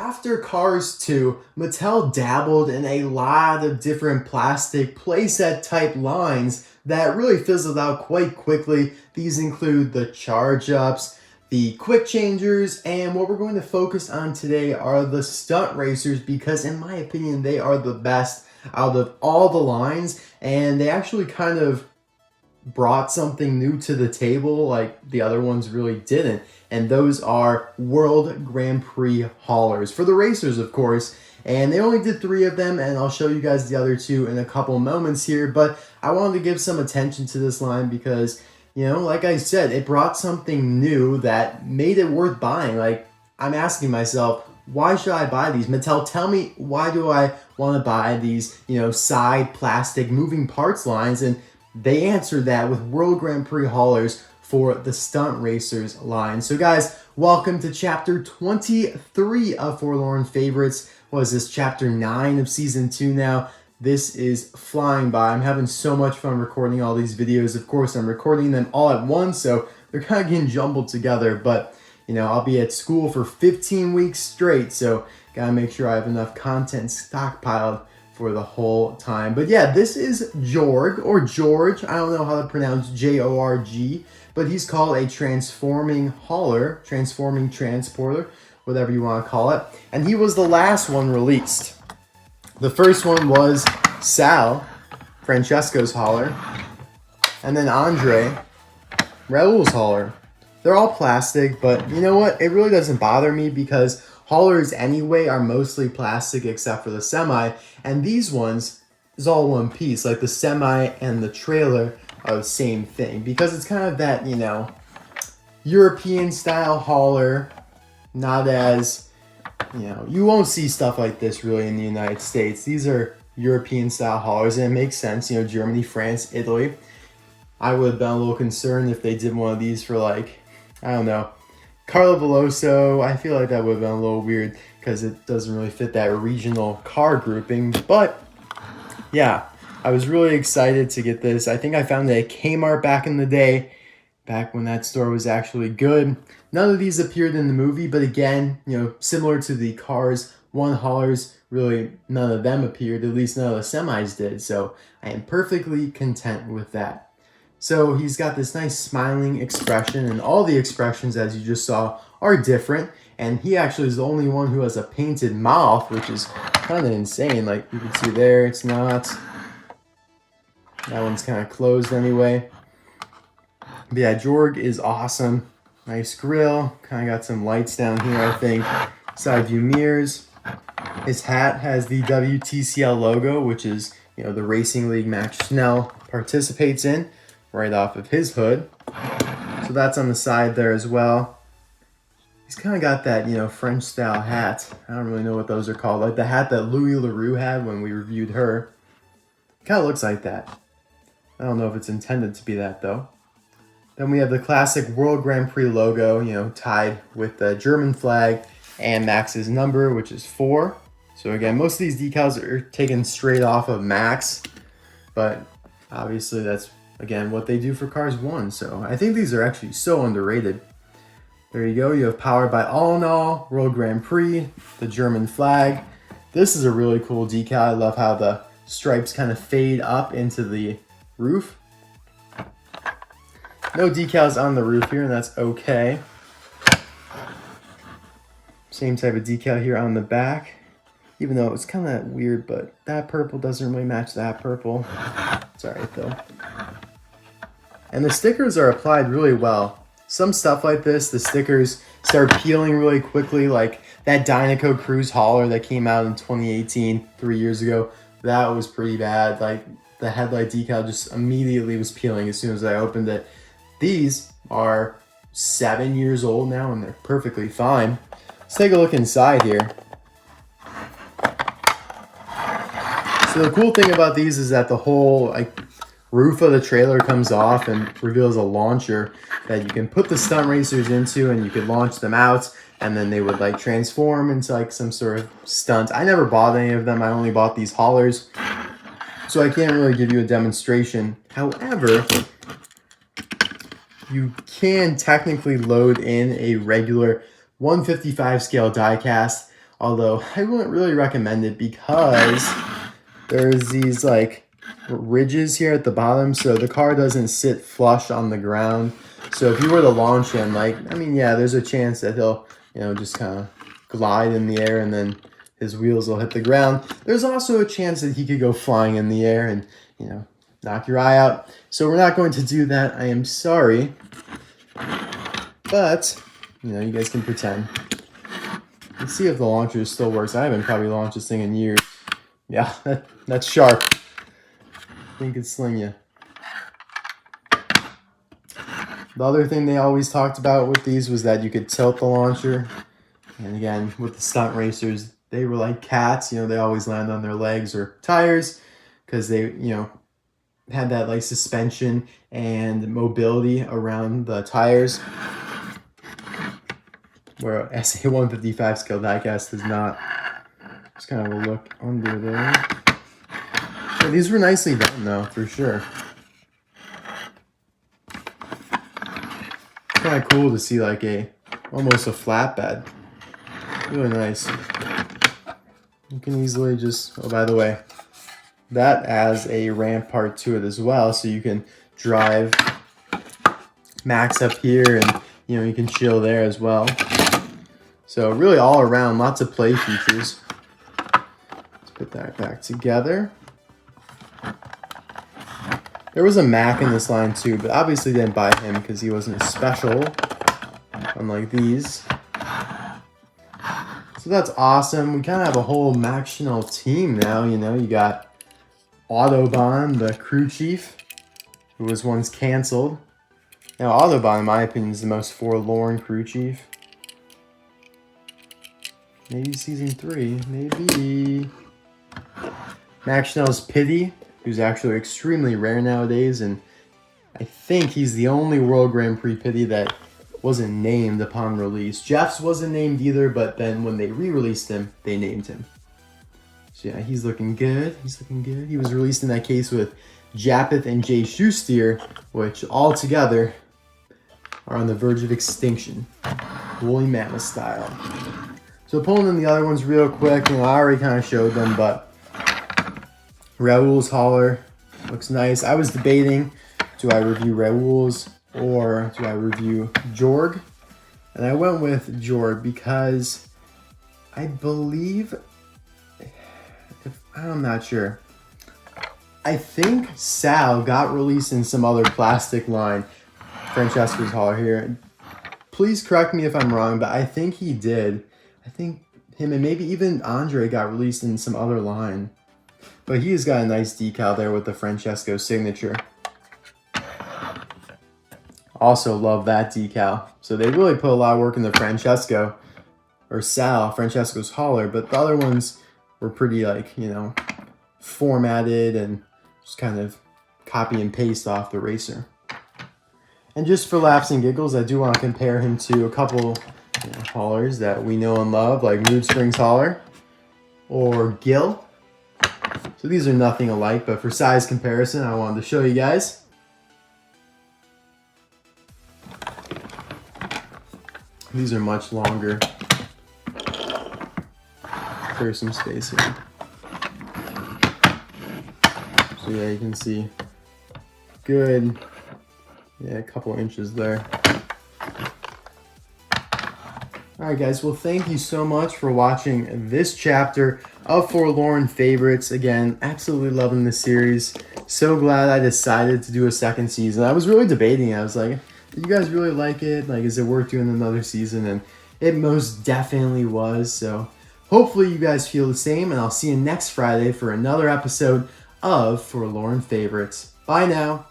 after Cars 2, Mattel dabbled in a lot of different plastic playset type lines that really fizzled out quite quickly. These include the charge ups, the quick changers, and what we're going to focus on today are the Stunt Racers, because in my opinion they are the best out of all the lines, and they actually kind of brought something new to the table like the other ones really didn't, and those are World Grand Prix haulers for the racers, of course. And they only did 3 of them, and I'll show you guys the other 2 in a couple moments here, but I wanted to give some attention to this line because, you know, like I said, it brought something new that made it worth buying. Like, I'm asking myself, why should I buy these? Mattel, tell me, why do I want to buy these, you know, side plastic moving parts lines? And they answered that with World Grand Prix haulers for the Stunt Racers line. So guys, welcome to chapter 23 of Forlorn Favorites. What is this, chapter 9 of season 2 now? This is flying by. I'm having so much fun recording all these videos. Of course, I'm recording them all at once, so they're kind of getting jumbled together, but you know, I'll be at school for 15 weeks straight, so gotta make sure I have enough content stockpiled for the whole time. But yeah, this is Jorg, or George. I don't know how to pronounce J-O-R-G, but he's called a transforming hauler, transforming transporter, whatever you want to call it. And he was the last one released. The first one was Sal, Francesco's hauler, and then Andre, Raul's hauler. They're all plastic, but you know what? It really doesn't bother me because haulers anyway are mostly plastic except for the semi, and these ones is all one piece. Like the semi and the trailer are the same thing because it's kind of that, you know, European style hauler, not as, you know, you won't see stuff like this really in the United States. These are European style haulers, and it makes sense, you know, Germany, France, Italy. I would have been a little concerned if they did one of these for, like, I don't know, Carlo Veloso. I feel like that would have been a little weird because it doesn't really fit that regional car grouping. But yeah, I was really excited to get this. I think I found it at Kmart back in the day, back when that store was actually good. None of these appeared in the movie, but again, you know, similar to the Cars 1 haulers, really none of them appeared, at least none of the semis did. So I am perfectly content with that. So he's got this nice smiling expression, and all the expressions, as you just saw, are different. And he actually is the only one who has a painted mouth, which is kind of insane. Like you can see there, it's not. That one's kind of closed anyway. But yeah, Jorg is awesome. Nice grill. Kind of got some lights down here, I think. Side view mirrors. His hat has the WTCL logo, which is, you know, the racing league Max Schnell participates in, right off of his hood. So that's on the side there as well. He's kind of got that, you know, French style hat. I don't really know what those are called. Like the hat that Louis Leroux had when we reviewed her. Kind of looks like that. I don't know if it's intended to be that though. Then we have the classic World Grand Prix logo, you know, tied with the German flag and Max's number, which is 4. So again, most of these decals are taken straight off of Max, but obviously that's, again, what they do for Cars 1. So I think these are actually so underrated. There you go. You have powered by All in All, World Grand Prix, the German flag. This is a really cool decal. I love how the stripes kind of fade up into the roof. No decals on the roof here, and that's okay. Same type of decal here on the back. Even though it's kind of weird, but that purple doesn't really match that purple. It's alright though. And the stickers are applied really well. Some stuff like this, the stickers start peeling really quickly, like that Dynaco Cruise hauler that came out in 2018, 3 years ago. That was pretty bad. Like the headlight decal just immediately was peeling as soon as I opened it. These are 7 years old now, and they're perfectly fine. Let's take a look inside here. So the cool thing about these is that the whole like roof of the trailer comes off and reveals a launcher that you can put the Stunt Racers into, and you could launch them out, and then they would like transform into like some sort of stunt. I never bought any of them. I only bought these haulers, so I can't really give you a demonstration. However, you can technically load in a regular 155 scale die cast. Although I wouldn't really recommend it because there's these like ridges here at the bottom, so the car doesn't sit flush on the ground. So if you were to launch him, like, I mean, yeah, there's a chance that he'll, just kind of glide in the air and then his wheels will hit the ground. There's also a chance that he could go flying in the air and, knock your eye out. So we're not going to do that. I am sorry. But, you guys can pretend. Let's see if the launcher still works. I haven't probably launched this thing in years. Yeah, that's sharp. I think it's sling you. The other thing they always talked about with these was that you could tilt the launcher. And again, with the Stunt Racers, they were like cats. They always land on their legs or tires because they, had that like suspension and mobility around the tires. Where SA155 scale diecast does not. Just kind of a look under there. So these were nicely done though, for sure. Kind of cool to see like almost a flatbed. Really nice. You can easily just, oh, by the way, that adds a ramp part to it as well, so you can drive Max up here and you can chill there as well. So really all around, lots of play features. Let's put that back together. There was a Mac in this line too, but obviously didn't buy him because he wasn't special, unlike these. So that's awesome. We kind of have a whole Max Schnell team now, You got Autobahn, the crew chief, who was once canceled. Now Autobahn, in my opinion, is the most forlorn crew chief. Maybe season 3, maybe. Max Schnell's Pity, who's actually extremely rare nowadays, and I think he's the only World Grand Prix Pity that wasn't named upon release. Jeff's wasn't named either, but then when they re-released him, they named him. So yeah, he's looking good. He's looking good. He was released in that case with Japeth and Jay Schuster, which all together are on the verge of extinction. Woolly Mammoth style. So pulling in the other ones real quick, I already kind of showed them, but Raoul's hauler looks nice. I was debating, do I review Raoul's or do I review Jorg? And I went with Jorg because I believe, I'm not sure. I think Sal got released in some other plastic line. Francesco's hauler here. Please correct me if I'm wrong, but I think he did. I think him and maybe even Andre got released in some other line. But he has got a nice decal there with the Francesco signature. Also love that decal. So they really put a lot of work into Francesco, or Sal, Francesco's hauler, but the other ones were pretty formatted and just kind of copy and paste off the racer. And just for laughs and giggles, I do want to compare him to a couple haulers that we know and love, like Mood Springs hauler or Gil. So these are nothing alike, but for size comparison, I wanted to show you guys. These are much longer. Clear some space here. So yeah, you can see good, a couple inches there. Alright guys, well thank you so much for watching this chapter of Forlorn Favorites. Again, absolutely loving this series. So glad I decided to do a second season. I was really debating. I was like, do you guys really like it? Like, is it worth doing another season? And it most definitely was. So hopefully you guys feel the same, and I'll see you next Friday for another episode of Forlorn Favorites. Bye now.